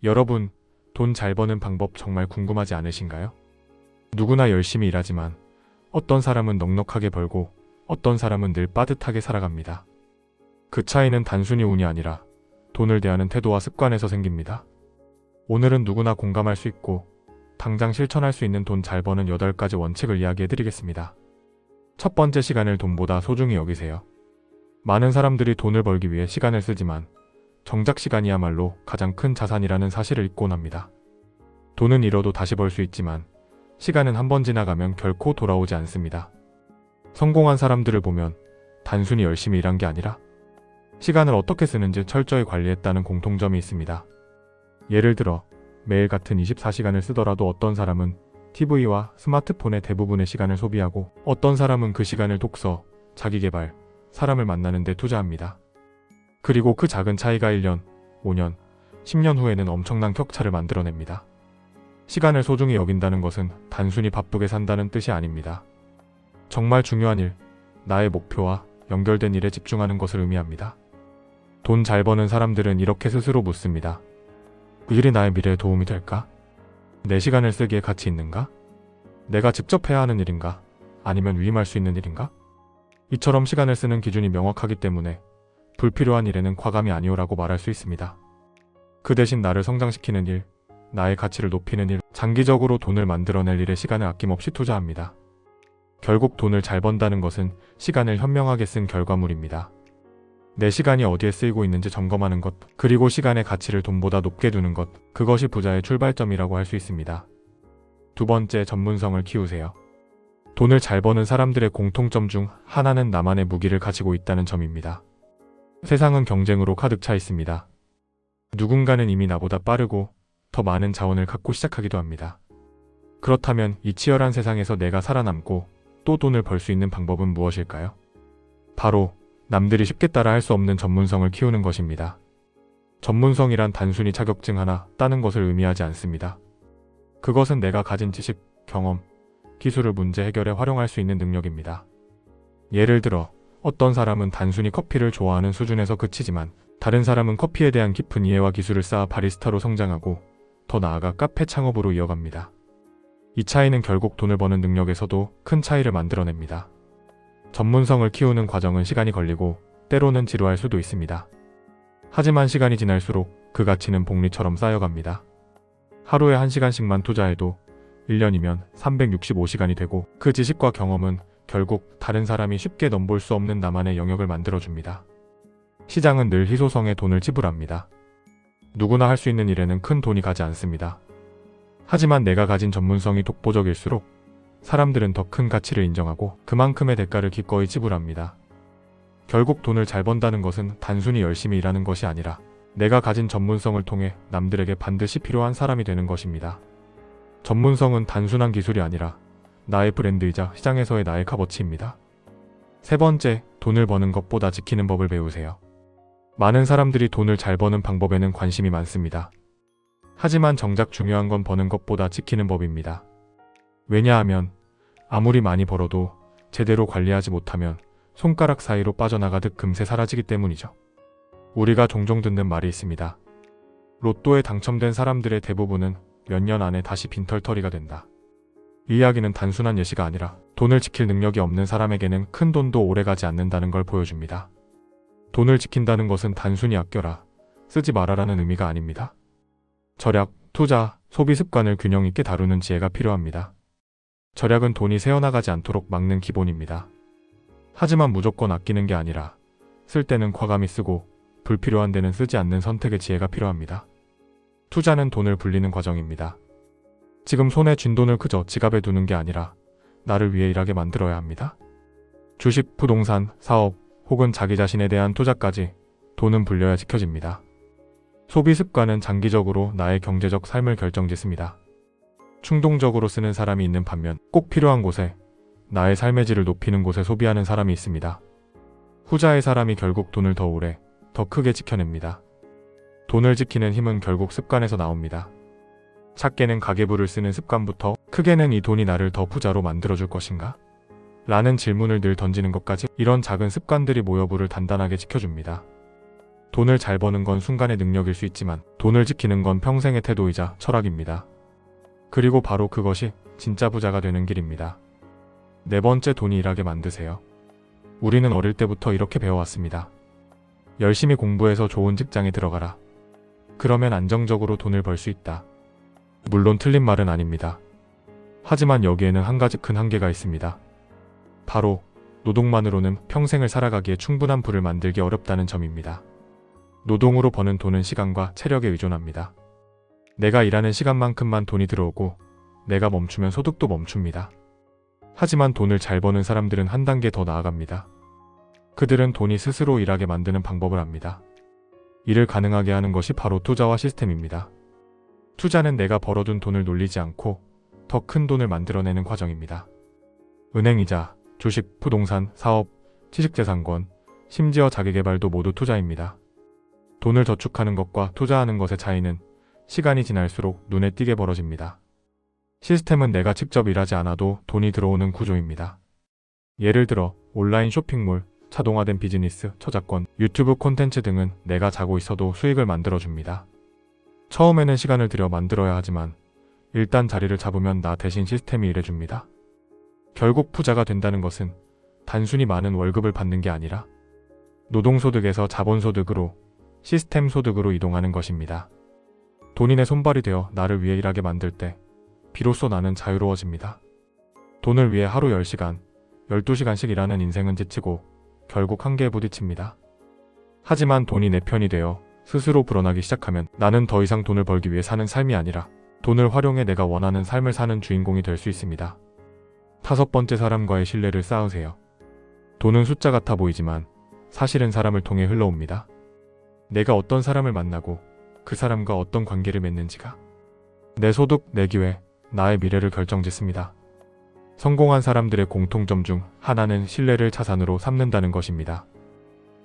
여러분, 돈 잘 버는 방법 정말 궁금하지 않으신가요? 누구나 열심히 일하지만 어떤 사람은 넉넉하게 벌고 어떤 사람은 늘 빠듯하게 살아갑니다. 그 차이는 단순히 운이 아니라 돈을 대하는 태도와 습관에서 생깁니다. 오늘은 누구나 공감할 수 있고 당장 실천할 수 있는 돈 잘 버는 8가지 원칙을 이야기해 드리겠습니다. 첫 번째, 시간을 돈보다 소중히 여기세요. 많은 사람들이 돈을 벌기 위해 시간을 쓰지만 정작 시간이야말로 가장 큰 자산이라는 사실을 잊곤 합니다. 돈은 잃어도 다시 벌 수 있지만 시간은 한 번 지나가면 결코 돌아오지 않습니다. 성공한 사람들을 보면 단순히 열심히 일한 게 아니라 시간을 어떻게 쓰는지 철저히 관리했다는 공통점이 있습니다. 예를 들어 매일 같은 24시간을 쓰더라도 어떤 사람은 TV와 스마트폰에 대부분의 시간을 소비하고 어떤 사람은 그 시간을 독서, 자기계발, 사람을 만나는 데 투자합니다. 그리고 그 작은 차이가 1년, 5년, 10년 후에는 엄청난 격차를 만들어냅니다. 시간을 소중히 여긴다는 것은 단순히 바쁘게 산다는 뜻이 아닙니다. 정말 중요한 일, 나의 목표와 연결된 일에 집중하는 것을 의미합니다. 돈 잘 버는 사람들은 이렇게 스스로 묻습니다. 그 일이 나의 미래에 도움이 될까? 내 시간을 쓰기에 가치 있는가? 내가 직접 해야 하는 일인가? 아니면 위임할 수 있는 일인가? 이처럼 시간을 쓰는 기준이 명확하기 때문에 불필요한 일에는 과감히 아니오라고 말할 수 있습니다. 그 대신 나를 성장시키는 일, 나의 가치를 높이는 일, 장기적으로 돈을 만들어낼 일에 시간을 아낌없이 투자합니다. 결국 돈을 잘 번다는 것은 시간을 현명하게 쓴 결과물입니다. 내 시간이 어디에 쓰이고 있는지 점검하는 것, 그리고 시간의 가치를 돈보다 높게 두는 것, 그것이 부자의 출발점이라고 할 수 있습니다. 두 번째, 전문성을 키우세요. 돈을 잘 버는 사람들의 공통점 중 하나는 나만의 무기를 가지고 있다는 점입니다. 세상은 경쟁으로 가득 차 있습니다. 누군가는 이미 나보다 빠르고 더 많은 자원을 갖고 시작하기도 합니다. 그렇다면 이 치열한 세상에서 내가 살아남고 또 돈을 벌 수 있는 방법은 무엇일까요? 바로 남들이 쉽게 따라 할 수 없는 전문성을 키우는 것입니다. 전문성이란 단순히 자격증 하나 따는 것을 의미하지 않습니다. 그것은 내가 가진 지식, 경험, 기술을 문제 해결에 활용할 수 있는 능력입니다. 예를 들어 어떤 사람은 단순히 커피를 좋아하는 수준에서 그치지만 다른 사람은 커피에 대한 깊은 이해와 기술을 쌓아 바리스타로 성장하고 더 나아가 카페 창업으로 이어갑니다. 이 차이는 결국 돈을 버는 능력에서도 큰 차이를 만들어냅니다. 전문성을 키우는 과정은 시간이 걸리고 때로는 지루할 수도 있습니다. 하지만 시간이 지날수록 그 가치는 복리처럼 쌓여갑니다. 하루에 1시간씩만 투자해도 1년이면 365시간이 되고 그 지식과 경험은 결국 다른 사람이 쉽게 넘볼 수 없는 나만의 영역을 만들어줍니다. 시장은 늘 희소성에 돈을 지불합니다. 누구나 할 수 있는 일에는 큰 돈이 가지 않습니다. 하지만 내가 가진 전문성이 독보적일수록 사람들은 더 큰 가치를 인정하고 그만큼의 대가를 기꺼이 지불합니다. 결국 돈을 잘 번다는 것은 단순히 열심히 일하는 것이 아니라 내가 가진 전문성을 통해 남들에게 반드시 필요한 사람이 되는 것입니다. 전문성은 단순한 기술이 아니라 나의 브랜드이자 시장에서의 나의 값어치입니다. 세 번째, 돈을 버는 것보다 지키는 법을 배우세요. 많은 사람들이 돈을 잘 버는 방법에는 관심이 많습니다. 하지만 정작 중요한 건 버는 것보다 지키는 법입니다. 왜냐하면 아무리 많이 벌어도 제대로 관리하지 못하면 손가락 사이로 빠져나가듯 금세 사라지기 때문이죠. 우리가 종종 듣는 말이 있습니다. 로또에 당첨된 사람들의 대부분은 몇 년 안에 다시 빈털터리가 된다. 이 이야기는 단순한 예시가 아니라 돈을 지킬 능력이 없는 사람에게는 큰 돈도 오래가지 않는다는 걸 보여줍니다. 돈을 지킨다는 것은 단순히 아껴라, 쓰지 말아라는 의미가 아닙니다. 절약, 투자, 소비 습관을 균형 있게 다루는 지혜가 필요합니다. 절약은 돈이 새어나가지 않도록 막는 기본입니다. 하지만 무조건 아끼는 게 아니라 쓸 때는 과감히 쓰고 불필요한 데는 쓰지 않는 선택의 지혜가 필요합니다. 투자는 돈을 불리는 과정입니다. 지금 손에 쥔 돈을 그저 지갑에 두는 게 아니라 나를 위해 일하게 만들어야 합니다. 주식, 부동산, 사업 혹은 자기 자신에 대한 투자까지 돈은 불려야 지켜집니다. 소비 습관은 장기적으로 나의 경제적 삶을 결정짓습니다. 충동적으로 쓰는 사람이 있는 반면 꼭 필요한 곳에 나의 삶의 질을 높이는 곳에 소비하는 사람이 있습니다. 후자의 사람이 결국 돈을 더 오래, 더 크게 지켜냅니다. 돈을 지키는 힘은 결국 습관에서 나옵니다. 작게는 가계부를 쓰는 습관부터 크게는 이 돈이 나를 더 부자로 만들어줄 것인가? 라는 질문을 늘 던지는 것까지 이런 작은 습관들이 모여 부를 단단하게 지켜줍니다. 돈을 잘 버는 건 순간의 능력일 수 있지만 돈을 지키는 건 평생의 태도이자 철학입니다. 그리고 바로 그것이 진짜 부자가 되는 길입니다. 네 번째, 돈이 일하게 만드세요. 우리는 어릴 때부터 이렇게 배워왔습니다. 열심히 공부해서 좋은 직장에 들어가라. 그러면 안정적으로 돈을 벌 수 있다. 물론 틀린 말은 아닙니다. 하지만 여기에는 한 가지 큰 한계가 있습니다. 바로 노동만으로는 평생을 살아가기에 충분한 부를 만들기 어렵다는 점입니다. 노동으로 버는 돈은 시간과 체력에 의존합니다. 내가 일하는 시간만큼만 돈이 들어오고 내가 멈추면 소득도 멈춥니다. 하지만 돈을 잘 버는 사람들은 한 단계 더 나아갑니다. 그들은 돈이 스스로 일하게 만드는 방법을 압니다. 이를 가능하게 하는 것이 바로 투자와 시스템입니다. 투자는 내가 벌어둔 돈을 놀리지 않고 더 큰 돈을 만들어내는 과정입니다. 은행이자, 주식, 부동산, 사업, 지식재산권, 심지어 자기계발도 모두 투자입니다. 돈을 저축하는 것과 투자하는 것의 차이는 시간이 지날수록 눈에 띄게 벌어집니다. 시스템은 내가 직접 일하지 않아도 돈이 들어오는 구조입니다. 예를 들어 온라인 쇼핑몰, 자동화된 비즈니스, 저작권, 유튜브 콘텐츠 등은 내가 자고 있어도 수익을 만들어줍니다. 처음에는 시간을 들여 만들어야 하지만 일단 자리를 잡으면 나 대신 시스템이 일해줍니다. 결국 부자가 된다는 것은 단순히 많은 월급을 받는 게 아니라 노동소득에서 자본소득으로, 시스템 소득으로 이동하는 것입니다. 돈이 내 손발이 되어 나를 위해 일하게 만들 때 비로소 나는 자유로워집니다. 돈을 위해 하루 10시간, 12시간씩 일하는 인생은 지치고 결국 한계에 부딪힙니다. 하지만 돈이 내 편이 되어 스스로 불어나기 시작하면 나는 더 이상 돈을 벌기 위해 사는 삶이 아니라 돈을 활용해 내가 원하는 삶을 사는 주인공이 될 수 있습니다. 다섯 번째, 사람과의 신뢰를 쌓으세요. 돈은 숫자 같아 보이지만 사실은 사람을 통해 흘러옵니다. 내가 어떤 사람을 만나고 그 사람과 어떤 관계를 맺는지가 내 소득, 내 기회, 나의 미래를 결정짓습니다. 성공한 사람들의 공통점 중 하나는 신뢰를 자산으로 삼는다는 것입니다.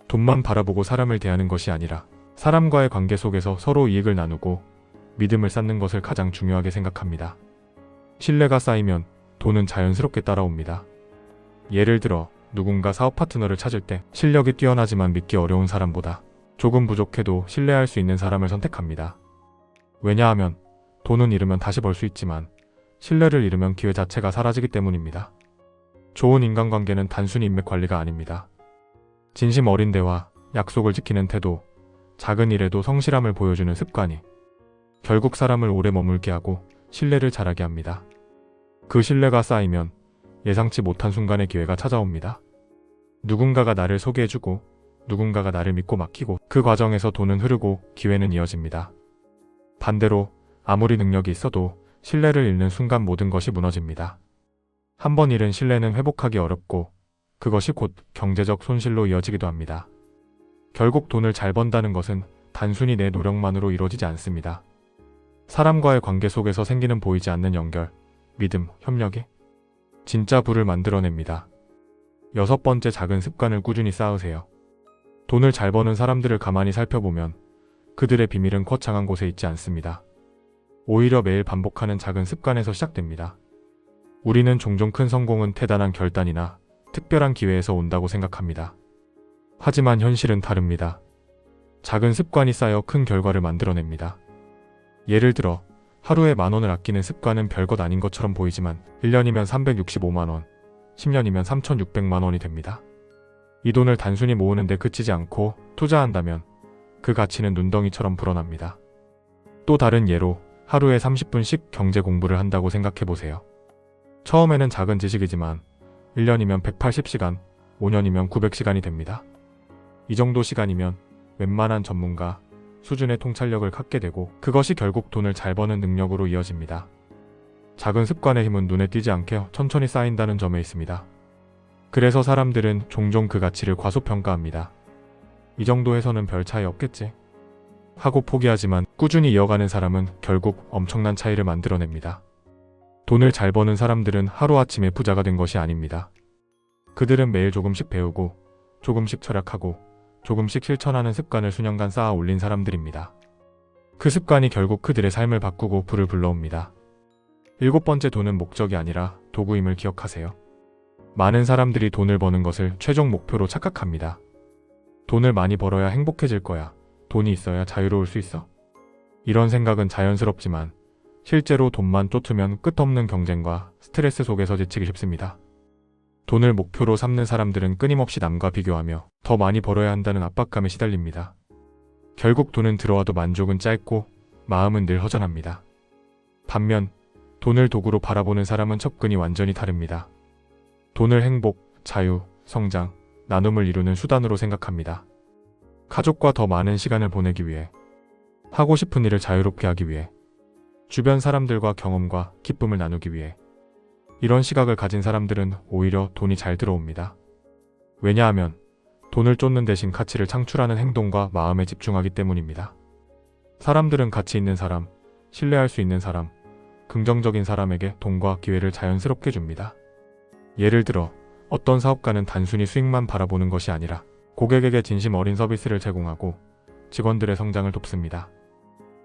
돈만 바라보고 사람을 대하는 것이 아니라 사람과의 관계 속에서 서로 이익을 나누고 믿음을 쌓는 것을 가장 중요하게 생각합니다. 신뢰가 쌓이면 돈은 자연스럽게 따라옵니다. 예를 들어 누군가 사업 파트너를 찾을 때 실력이 뛰어나지만 믿기 어려운 사람보다 조금 부족해도 신뢰할 수 있는 사람을 선택합니다. 왜냐하면 돈은 잃으면 다시 벌 수 있지만 신뢰를 잃으면 기회 자체가 사라지기 때문입니다. 좋은 인간관계는 단순히 인맥 관리가 아닙니다. 진심 어린 대화, 약속을 지키는 태도, 작은 일에도 성실함을 보여주는 습관이 결국 사람을 오래 머물게 하고 신뢰를 자라게 합니다. 그 신뢰가 쌓이면 예상치 못한 순간의 기회가 찾아옵니다. 누군가가 나를 소개해주고 누군가가 나를 믿고 맡기고 그 과정에서 돈은 흐르고 기회는 이어집니다. 반대로 아무리 능력이 있어도 신뢰를 잃는 순간 모든 것이 무너집니다. 한 번 잃은 신뢰는 회복하기 어렵고 그것이 곧 경제적 손실로 이어지기도 합니다. 결국 돈을 잘 번다는 것은 단순히 내 노력만으로 이루어지지 않습니다. 사람과의 관계 속에서 생기는 보이지 않는 연결, 믿음, 협력이 진짜 부를 만들어냅니다. 여섯 번째, 작은 습관을 꾸준히 쌓으세요. 돈을 잘 버는 사람들을 가만히 살펴보면 그들의 비밀은 거창한 곳에 있지 않습니다. 오히려 매일 반복하는 작은 습관에서 시작됩니다. 우리는 종종 큰 성공은 대단한 결단이나 특별한 기회에서 온다고 생각합니다. 하지만 현실은 다릅니다. 작은 습관이 쌓여 큰 결과를 만들어냅니다. 예를 들어 하루에 10,000원을 아끼는 습관은 별것 아닌 것처럼 보이지만 1년이면 365만원, 10년이면 3,600만원이 됩니다. 이 돈을 단순히 모으는 데 그치지 않고 투자한다면 그 가치는 눈덩이처럼 불어납니다. 또 다른 예로 하루에 30분씩 경제 공부를 한다고 생각해보세요. 처음에는 작은 지식이지만 1년이면 180시간, 5년이면 900시간이 됩니다. 이 정도 시간이면 웬만한 전문가 수준의 통찰력을 갖게 되고 그것이 결국 돈을 잘 버는 능력으로 이어집니다. 작은 습관의 힘은 눈에 띄지 않게 천천히 쌓인다는 점에 있습니다. 그래서 사람들은 종종 그 가치를 과소평가합니다. 이 정도에서는 별 차이 없겠지 하고 포기하지만 꾸준히 이어가는 사람은 결국 엄청난 차이를 만들어냅니다. 돈을 잘 버는 사람들은 하루아침에 부자가 된 것이 아닙니다. 그들은 매일 조금씩 배우고 조금씩 절약하고 조금씩 실천하는 습관을 수년간 쌓아 올린 사람들입니다. 그 습관이 결국 그들의 삶을 바꾸고 부를 불러옵니다. 일곱 번째, 돈은 목적이 아니라 도구임을 기억하세요. 많은 사람들이 돈을 버는 것을 최종 목표로 착각합니다. 돈을 많이 벌어야 행복해질 거야 돈이 있어야 자유로울 수 있어. 이런 생각은 자연스럽지만 실제로 돈만 쫓으면 끝없는 경쟁과 스트레스 속에서 지치기 쉽습니다. 돈을 목표로 삼는 사람들은 끊임없이 남과 비교하며 더 많이 벌어야 한다는 압박감에 시달립니다. 결국 돈은 들어와도 만족은 짧고 마음은 늘 허전합니다. 반면 돈을 도구로 바라보는 사람은 접근이 완전히 다릅니다. 돈을 행복, 자유, 성장, 나눔을 이루는 수단으로 생각합니다. 가족과 더 많은 시간을 보내기 위해, 하고 싶은 일을 자유롭게 하기 위해, 주변 사람들과 경험과 기쁨을 나누기 위해. 이런 시각을 가진 사람들은 오히려 돈이 잘 들어옵니다. 왜냐하면 돈을 쫓는 대신 가치를 창출하는 행동과 마음에 집중하기 때문입니다. 사람들은 가치 있는 사람, 신뢰할 수 있는 사람, 긍정적인 사람에게 돈과 기회를 자연스럽게 줍니다. 예를 들어 어떤 사업가는 단순히 수익만 바라보는 것이 아니라 고객에게 진심 어린 서비스를 제공하고 직원들의 성장을 돕습니다.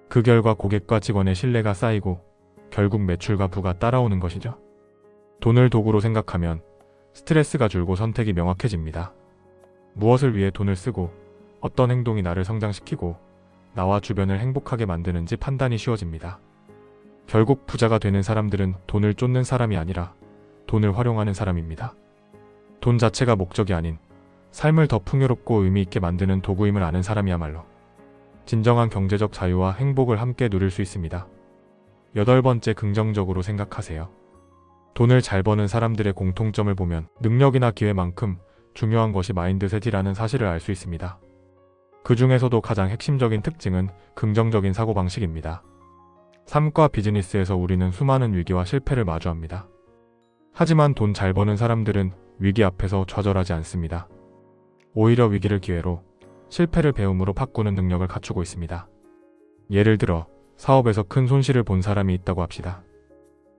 그 결과 고객과 직원의 신뢰가 쌓이고 결국 매출과 부가 따라오는 것이죠. 돈을 도구로 생각하면 스트레스가 줄고 선택이 명확해집니다. 무엇을 위해 돈을 쓰고 어떤 행동이 나를 성장시키고 나와 주변을 행복하게 만드는지 판단이 쉬워집니다. 결국 부자가 되는 사람들은 돈을 쫓는 사람이 아니라 돈을 활용하는 사람입니다. 돈 자체가 목적이 아닌 삶을 더 풍요롭고 의미 있게 만드는 도구임을 아는 사람이야말로 진정한 경제적 자유와 행복을 함께 누릴 수 있습니다. 8번째, 긍정적으로 생각하세요. 돈을 잘 버는 사람들의 공통점을 보면 능력이나 기회만큼 중요한 것이 마인드셋이라는 사실을 알 수 있습니다. 그 중에서도 가장 핵심적인 특징은 긍정적인 사고방식입니다. 삶과 비즈니스에서 우리는 수많은 위기와 실패를 마주합니다. 하지만 돈 잘 버는 사람들은 위기 앞에서 좌절하지 않습니다. 오히려 위기를 기회로, 실패를 배움으로 바꾸는 능력을 갖추고 있습니다. 예를 들어 사업에서 큰 손실을 본 사람이 있다고 합시다.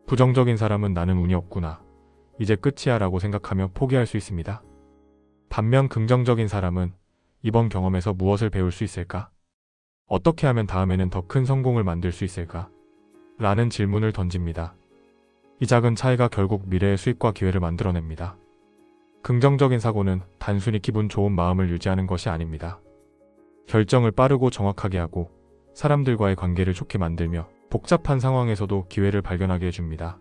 부정적인 사람은 나는 운이 없구나, 이제 끝이야 라고 생각하며 포기할 수 있습니다. 반면 긍정적인 사람은 이번 경험에서 무엇을 배울 수 있을까? 어떻게 하면 다음에는 더 큰 성공을 만들 수 있을까? 라는 질문을 던집니다. 이 작은 차이가 결국 미래의 수익과 기회를 만들어냅니다. 긍정적인 사고는 단순히 기분 좋은 마음을 유지하는 것이 아닙니다. 결정을 빠르고 정확하게 하고 사람들과의 관계를 좋게 만들며 복잡한 상황에서도 기회를 발견하게 해줍니다.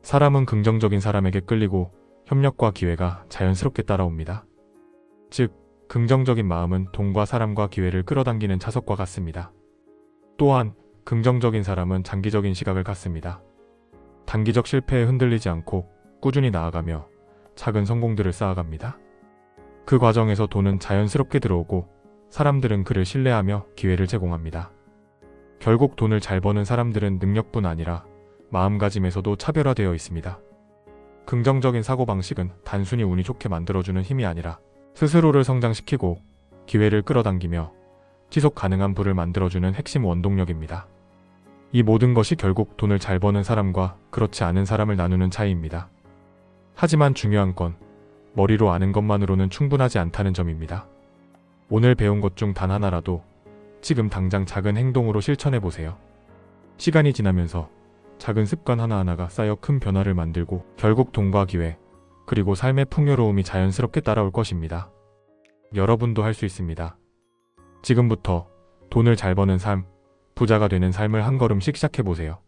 사람은 긍정적인 사람에게 끌리고 협력과 기회가 자연스럽게 따라옵니다. 즉, 긍정적인 마음은 돈과 사람과 기회를 끌어당기는 차석과 같습니다. 또한 긍정적인 사람은 장기적인 시각을 갖습니다. 단기적 실패에 흔들리지 않고 꾸준히 나아가며 작은 성공들을 쌓아갑니다. 그 과정에서 돈은 자연스럽게 들어오고 사람들은 그를 신뢰하며 기회를 제공합니다. 결국 돈을 잘 버는 사람들은 능력뿐 아니라 마음가짐에서도 차별화되어 있습니다. 긍정적인 사고방식은 단순히 운이 좋게 만들어주는 힘이 아니라 스스로를 성장시키고 기회를 끌어당기며 지속 가능한 부를 만들어주는 핵심 원동력입니다. 이 모든 것이 결국 돈을 잘 버는 사람과 그렇지 않은 사람을 나누는 차이입니다. 하지만 중요한 건 머리로 아는 것만으로는 충분하지 않다는 점입니다. 오늘 배운 것 중 단 하나라도 지금 당장 작은 행동으로 실천해보세요. 시간이 지나면서 작은 습관 하나하나가 쌓여 큰 변화를 만들고 결국 돈과 기회, 그리고 삶의 풍요로움이 자연스럽게 따라올 것입니다. 여러분도 할 수 있습니다. 지금부터 돈을 잘 버는 삶, 부자가 되는 삶을 한 걸음씩 시작해보세요.